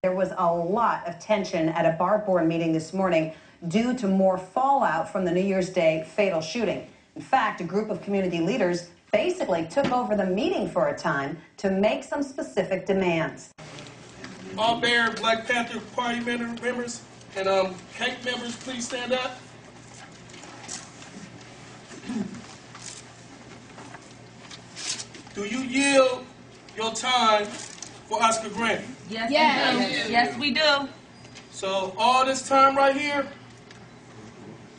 There was a lot of tension at a BART board meeting this morning due to more fallout from the New Year's Day fatal shooting. In fact, a group of community leaders basically took over the meeting for a time to make some specific demands. All Bear Black Panther Party members and CANK members, please stand up. Do you yield your time for Oscar Grant? Yes, yes. Yes, we do. So all this time right here,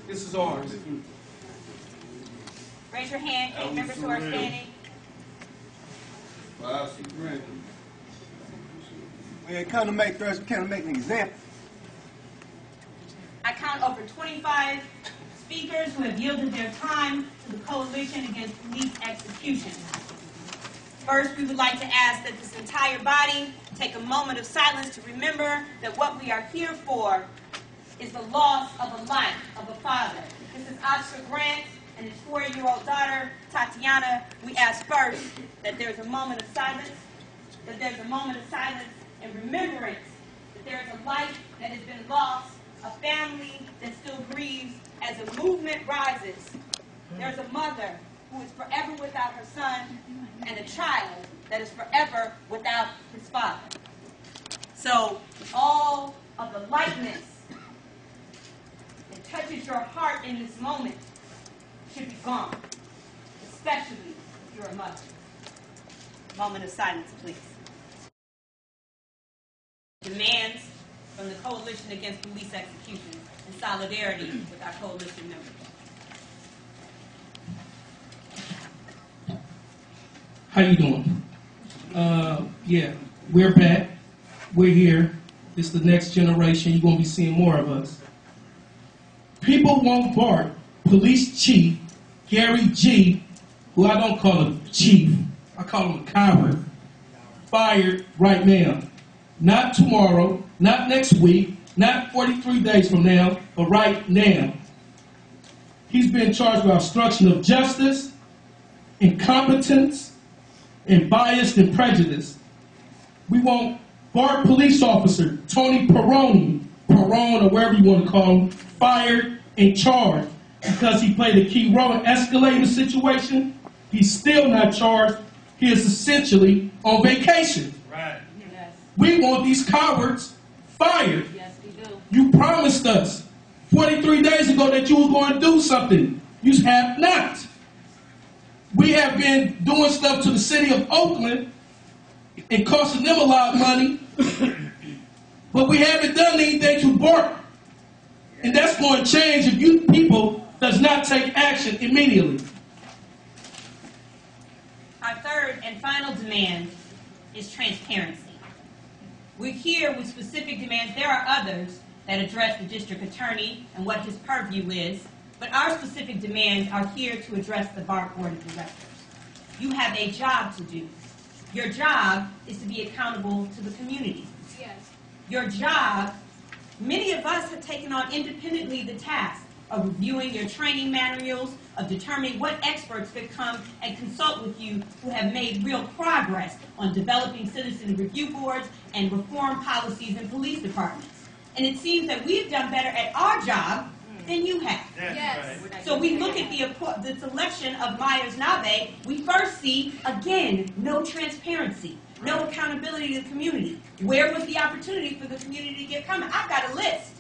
this is ours. Raise your hand, CANK members who are standing. Oscar Grant. We ain't come to make threats, we came to make an example. I count over 25 speakers who have yielded their time to the Coalition Against Police Execution. First, we would like to ask that this entire body take a moment of silence to remember that what we are here for is the loss of a life, of a father. This is Oscar Grant and his 4-year-old daughter, Tatiana. We ask first that there's a moment of silence, and remembrance that there is a life that has been lost, a family that still grieves as a movement rises. There's a mother who is forever without her son, and a child that is forever without his father. So all of the lightness that touches your heart in this moment should be gone, especially if you're a mother. Moment of silence, please. Demands from the Coalition Against Police Execution in solidarity with our coalition members. How you doing? Yeah, we're back. We're here. It's the next generation. You're going to be seeing more of us. People want BART, Police Chief Gary G., who I don't call him chief, I call him a coward, fired right now. Not tomorrow, not next week, not 43 days from now, but right now. He's been charged with obstruction of justice, incompetence, and bias and prejudice. We want BART police officer Tony Perrone or wherever you want to call him, fired and charged because he played a key role in escalating the situation. He's still not charged. He is essentially on vacation. Right. Yes. We want these cowards fired. Yes, we do. You promised us 43 days ago that you were going to do something. You have not. We have been doing stuff to the city of Oakland and costing them a lot of money, but we haven't done anything to BART. And that's going to change if you people does not take action immediately. Our third and final demand is transparency. We're here with specific demands. There are others that address the district attorney and what his purview is, but our specific demands are here to address the BART Board of Directors. You have a job to do. Your job is to be accountable to the community. Yes. Your job, many of us have taken on independently the task of reviewing your training manuals, of determining what experts could come and consult with you who have made real progress on developing citizen review boards and reform policies in police departments. And it seems that we've done better at our job than you have. Yes. So we look at the selection of Myers-Nabe, we first see, again, no transparency, no accountability to the community. Where was the opportunity for the community to get comment? I've got a list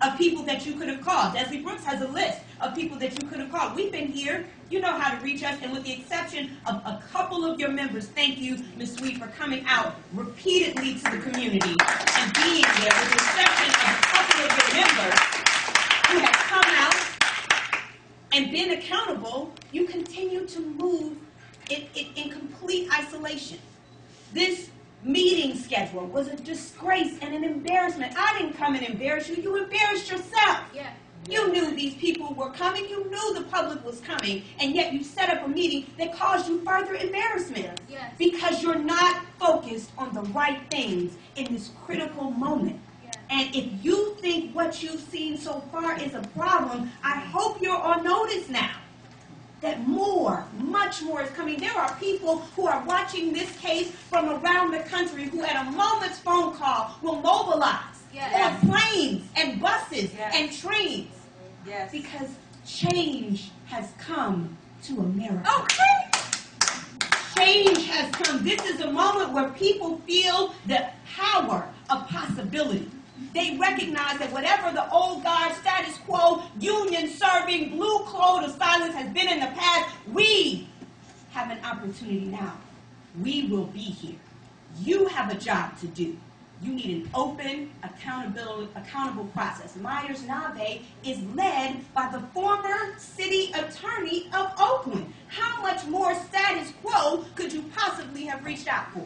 of people that you could have called. Leslie Brooks has a list of people that you could have called. We've been here. You know how to reach us. And with the exception of a couple of your members, thank you, Ms. Sweet, for coming out repeatedly to the community and being there. With the exception of a couple of your members who have come out and been accountable, you continue to move in complete isolation. This meeting schedule was a disgrace and an embarrassment. I didn't come and embarrass you. You embarrassed yourself. Yeah. You knew these people were coming. You knew the public was coming. And yet you set up a meeting that caused you further embarrassment. Yes. Because you're not focused on the right things in this critical moment. Yes. And if you think what you've seen so far is a problem, I hope you're on notice now that more much more is coming. There are people who are watching this case from around the country who at a moment's phone call will mobilize on planes and buses and trains. Yes. Because change has come to America. Okay. Change has come. This is a moment where people feel the power of possibility. They recognize that whatever the old guard status quo, union-serving, blue-cloth of silence has been in the past, we have an opportunity now. We will be here. You have a job to do. You need an open, accountable process. Myers-Nave is led by the former city attorney of Oakland. How much more status quo could you possibly have reached out for?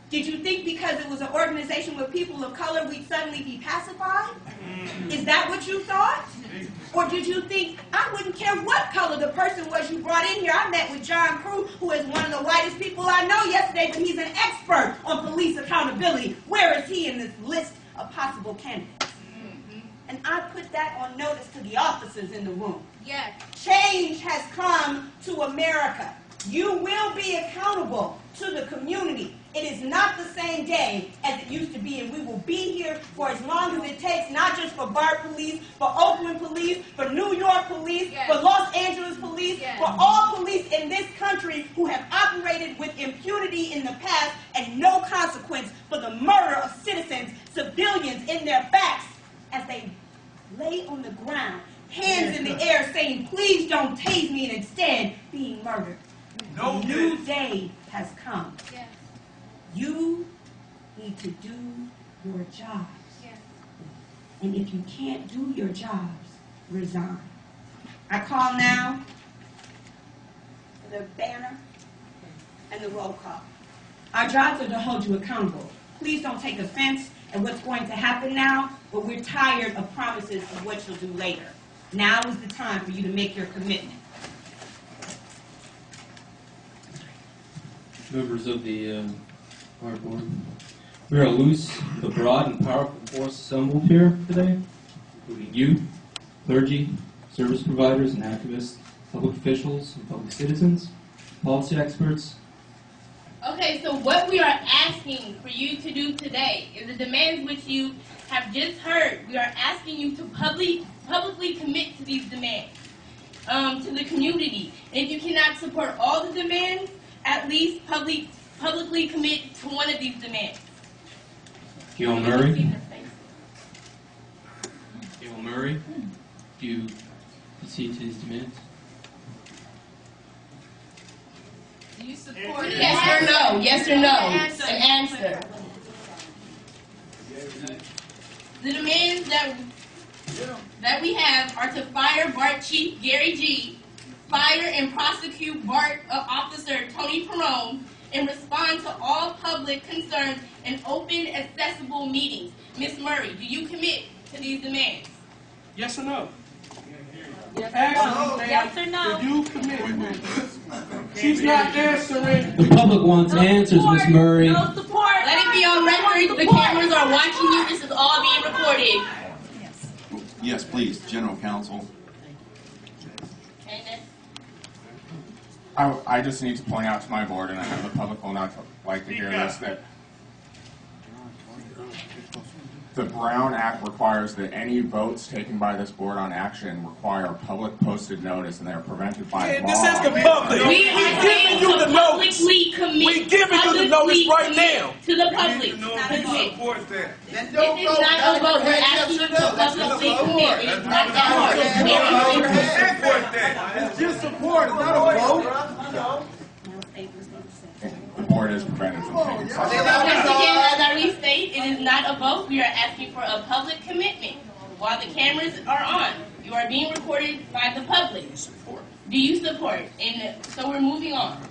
Did you think because it was an organization with people of color, we'd suddenly be pacified? Is that what you thought? Or did you think, I wouldn't care what color the person was you brought in here? I met with John Crew, who is one of the whitest people I know yesterday, but he's an expert on police accountability. Where is he in this list of possible candidates? And I put that on notice to the officers in the room. Yes. Change has come to America. You will be accountable to the community. It is not the same day as it used to be, and we will be here for as long as it takes, not just for BART police, for Oakland police, for New York police, for Los Angeles police, for all police in this country who have operated with impunity in the past and no consequence for the murder of citizens, civilians in their backs as they lay on the ground, hands in the air saying, please don't tase me, and instead being murdered. A new day has come. Yes. You need to do your jobs. Yes. And if you can't do your jobs, resign. I call now for the banner and the roll call. Our jobs are to hold you accountable. Please don't take offense at what's going to happen now, but we're tired of promises of what you'll do later. Now is the time for you to make your commitment. Members of the our board, we are loose, the broad and powerful force assembled here today, including youth, clergy, service providers and activists, public officials and public citizens, policy experts. Okay, so what we are asking for you to do today is the demands which you have just heard. We are asking you to publicly commit to these demands, to the community. And if you cannot support all the demands, at least publicly commit to one of these demands. Gail Murray. Gail Murray, do you accede to these demands? Do you support it? Yes or no? Yes or no? An answer. The demands that we have are to fire BART Chief Gary G., fire and prosecute BART Officer Tony Perone, and respond to all public concerns in open, accessible meetings. Ms. Murray, do you commit to these demands? Yes or no? Yes or no? Do you commit? She's not answering. The public wants answers, Ms. Murray. No support. Let it be on record. The cameras are watching you. This is all being recorded. Yes, please, General Counsel. I just need to point out to my board, and I know the public will not like to hear this, that the Brown Act requires that any votes taken by this board on action require public posted notice, and they are prevented by law. This is the public. We are saying to publicly commit. We're giving you the notice right now. To the public. It is not a vote. We're asking you to publicly commit. It is not that hard. It's just support, it's not a vote. The board is prevented from taking such Once again, as I restate, it is not a vote. We are asking for a public commitment. While the cameras are on, you are being recorded by the public. Do you support? And so we're moving on.